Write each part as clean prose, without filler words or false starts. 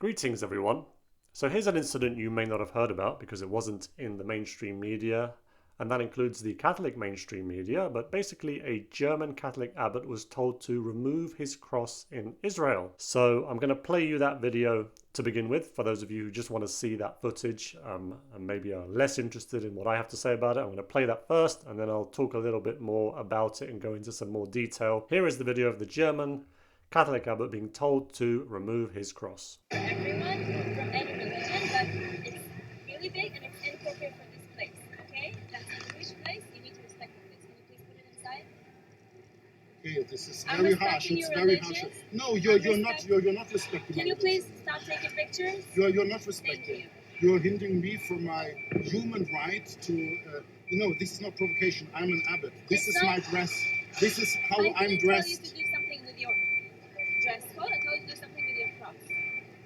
Greetings everyone. So here's an incident you may not have heard about because it wasn't in the mainstream media, and that includes the Catholic mainstream media, but basically a German Catholic abbot was told to remove his cross in Israel. So I'm going to play you that video to begin with for those of you who just want to see that footage and maybe are less interested in what I have to say about it. I'm going to play that first and then I'll talk a little bit more about it and go into some more detail. Here is the video of the German Catholic abbot being told to remove his cross. Everyone from any religion, but it's really big and it's inappropriate for this place, okay? That's a Jewish place, you need to respect the place. Can you please put it inside? Okay, this is I'm very harsh. respecting It's your very religion. harsh. No, you're not respecting. Can you please stop taking pictures? You're not Thank respecting. you. You're hindering me from my human right to. This is not provocation. I'm an abbot. This is my dress. This is how I'm dressed. I didn't tell you to do something with your dress code. I told you to do something with your cross.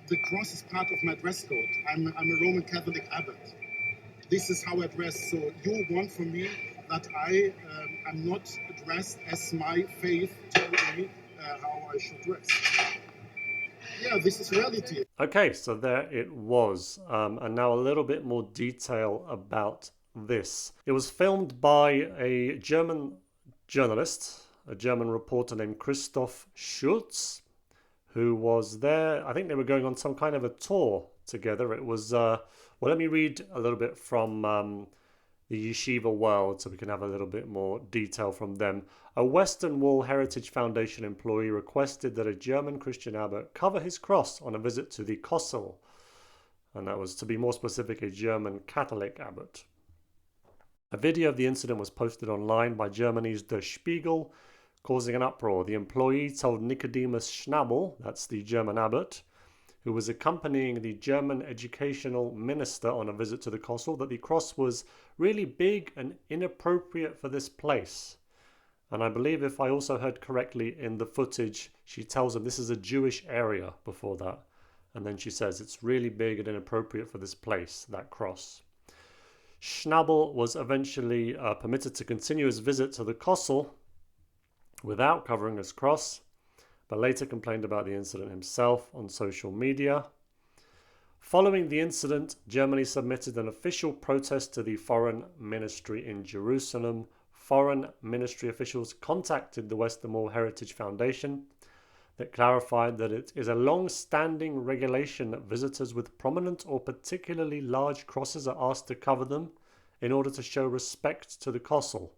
The cross is part of my dress code. I'm a Roman Catholic abbot. This is how I dress. So you want from me that I'm not dressed as my faith tells me how I should dress. Yeah, this is reality. Okay, so there it was. And now a little bit more detail about this. It was filmed by a German journalist, a German reporter named Christoph Schulz, who was there. I think they were going on some kind of a tour together. It was, well, let me read a little bit from the yeshiva world so we can have a little bit more detail from them. A Western Wall Heritage Foundation employee requested that a German Christian abbot cover his cross on a visit to the Kossel. And that was, to be more specific, a German Catholic abbot. A video of the incident was posted online by Germany's Der Spiegel, causing an uproar. The employee told Nicodemus Schnabel, that's the German abbot, who was accompanying the German educational minister on a visit to the Kossel, that the cross was really big and inappropriate for this place. And I believe, if I also heard correctly in the footage, she tells him this is a Jewish area before that. And then she says it's really big and inappropriate for this place, that cross. Schnabel was eventually permitted to continue his visit to the Kossel without covering his cross, but later complained about the incident himself on social media. Following the incident, Germany submitted an official protest to the Foreign Ministry in Jerusalem. Foreign Ministry officials contacted the Western Wall Heritage Foundation that clarified that it is a long-standing regulation that visitors with prominent or particularly large crosses are asked to cover them in order to show respect to the Kossel.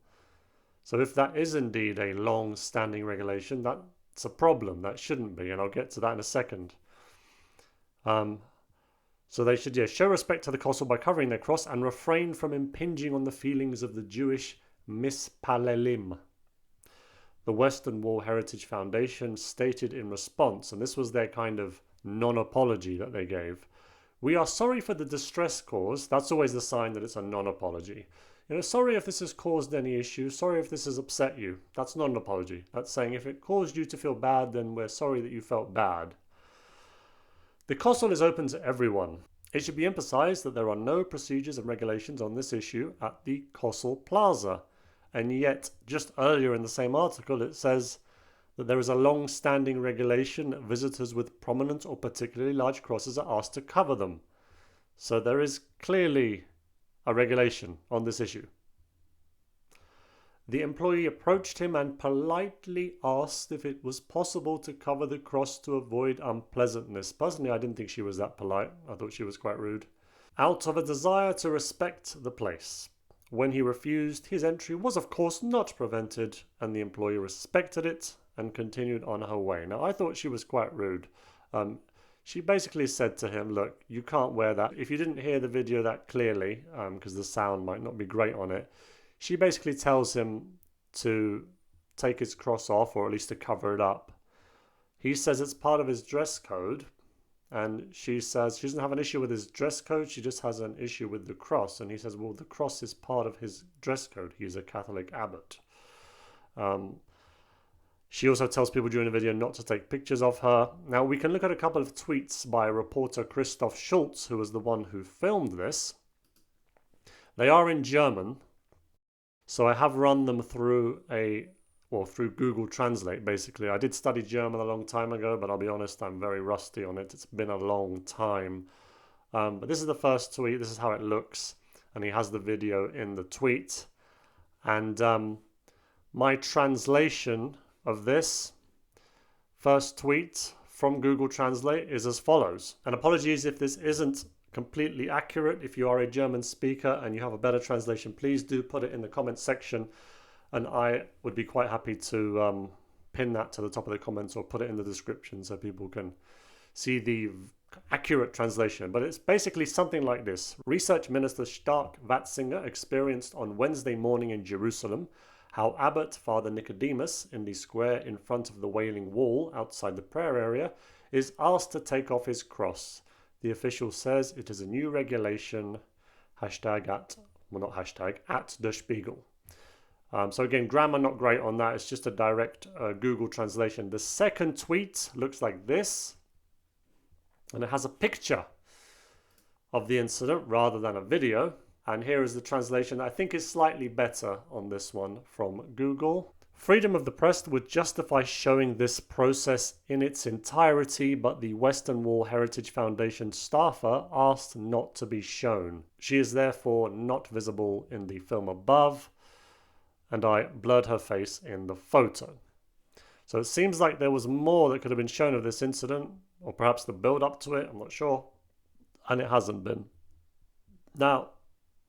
So if that is indeed a long-standing regulation, that's a problem. That shouldn't be, and I'll get to that in a second. So they should, show respect to the Kossel by covering their cross and refrain from impinging on the feelings of the Jewish mispalelim. The Western Wall Heritage Foundation stated in response, and this was their kind of non-apology that they gave, "We are sorry for the distress caused." That's always the sign that it's a non-apology. Sorry if this has caused any issues. Sorry if this has upset you. That's not an apology. That's saying if it caused you to feel bad, then we're sorry that you felt bad. The Kossel is open to everyone. It should be emphasized that there are no procedures and regulations on this issue at the Kossel Plaza. And yet, just earlier in the same article, it says that there is a long-standing regulation that visitors with prominent or particularly large crosses are asked to cover them. So there is clearly a regulation on this issue. The employee approached him and politely asked if it was possible to cover the cross to avoid unpleasantness. Personally, I didn't think she was that polite. I thought she was quite rude. Out of a desire to respect the place. When he refused, his entry was of course not prevented, and the employee respected it and continued on her way. Now, I thought she was quite rude. She basically said to him, look, you can't wear that. If you didn't hear the video that clearly, because the sound might not be great on it, she basically tells him to take his cross off, or at least to cover it up. He says it's part of his dress code, and she says she doesn't have an issue with his dress code, she just has an issue with the cross. And he says, well, the cross is part of his dress code. He's a Catholic abbot. She also tells people during the video not to take pictures of her. Now, we can look at a couple of tweets by reporter Christoph Schulz, who was the one who filmed this. They are in German, so I have run them through a or through Google Translate, basically. I did study German a long time ago, but I'll be honest, I'm very rusty on it. It's been a long time. But this is the first tweet. This is how it looks. And he has the video in the tweet. And my translation of this first tweet from Google Translate is as follows. And apologies if this isn't completely accurate. If you are a German speaker and you have a better translation, please do put it in the comments section. And I would be quite happy to pin that to the top of the comments or put it in the description so people can see the accurate translation. But it's basically something like this. Research Minister Stark Watzinger experienced on Wednesday morning in Jerusalem how Abbot Father Nicodemus, in the square in front of the Wailing Wall outside the prayer area, is asked to take off his cross. The official says it is a new regulation, at Der Spiegel. So again, grammar not great on that. It's just a direct Google translation. The second tweet looks like this. And it has a picture of the incident rather than a video. And here is the translation. I think is slightly better on this one from Google. Freedom of the press would justify showing this process in its entirety, but the Western Wall Heritage Foundation staffer asked not to be shown. She is therefore not visible in the film above, and I blurred her face in the photo. So it seems like there was more that could have been shown of this incident, or perhaps the build up to it, I'm not sure, and it hasn't been. Now,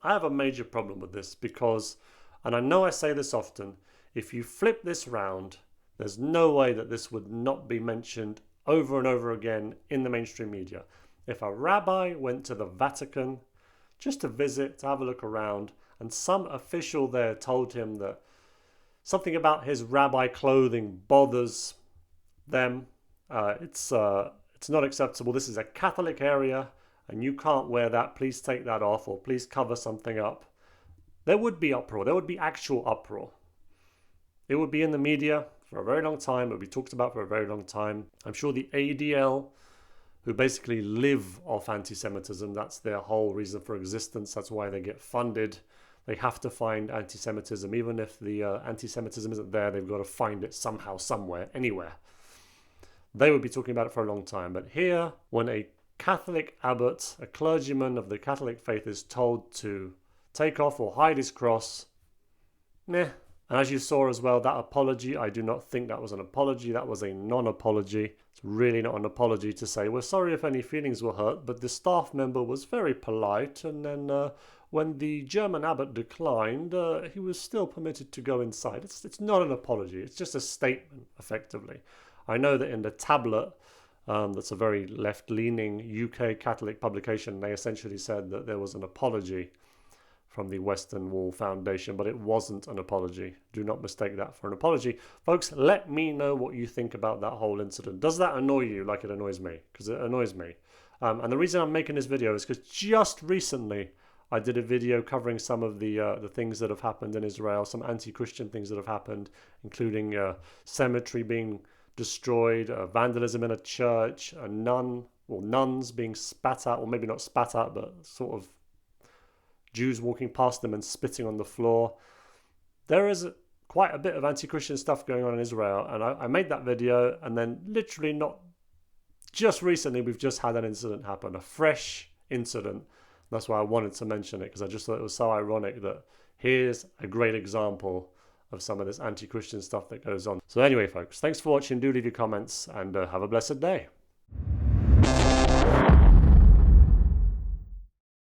I have a major problem with this because, and I know I say this often, if you flip this round, there's no way that this would not be mentioned over and over again in the mainstream media. If a rabbi went to the Vatican just to visit, to have a look around, and some official there told him that something about his rabbi clothing bothers them, it's not acceptable. This is a Catholic area and you can't wear that. Please take that off, or please cover something up. There would be uproar. There would be actual uproar. It would be in the media for a very long time. It would be talked about for a very long time. I'm sure the ADL, who basically live off anti-Semitism, that's their whole reason for existence. That's why they get funded. They have to find anti-Semitism. Even if the anti-Semitism isn't there, they've got to find it somehow, somewhere, anywhere. They would be talking about it for a long time. But here, when a Catholic abbot, a clergyman of the Catholic faith, is told to take off or hide his cross, meh. And as you saw as well, that apology, I do not think that was an apology. That was a non-apology. It's really not an apology to say, we're sorry if any feelings were hurt, but the staff member was very polite. And then when the German abbot declined, he was still permitted to go inside. It's not an apology. It's just a statement, effectively. I know that in the tablet, that's a very left-leaning UK Catholic publication, they essentially said that there was an apology from the Western Wall Foundation, but it wasn't an apology. Do not mistake that for an apology. Folks, let me know what you think about that whole incident. Does that annoy you like it annoys me? Because it annoys me. And the reason I'm making this video is because just recently I did a video covering some of the things that have happened in Israel, some anti-Christian things that have happened, including a cemetery being destroyed, vandalism in a church, a nun, or nuns being spat at, or maybe not spat at, but sort of Jews walking past them and spitting on the floor. There is quite a bit of anti-Christian stuff going on in Israel, and I made that video, and then literally not just recently, we've just had an incident happen, a fresh incident. That's why I wanted to mention it, because I just thought it was so ironic that here's a great example of some of this anti-Christian stuff that goes on. So anyway, folks, thanks for watching. Do leave your comments, and have a blessed day.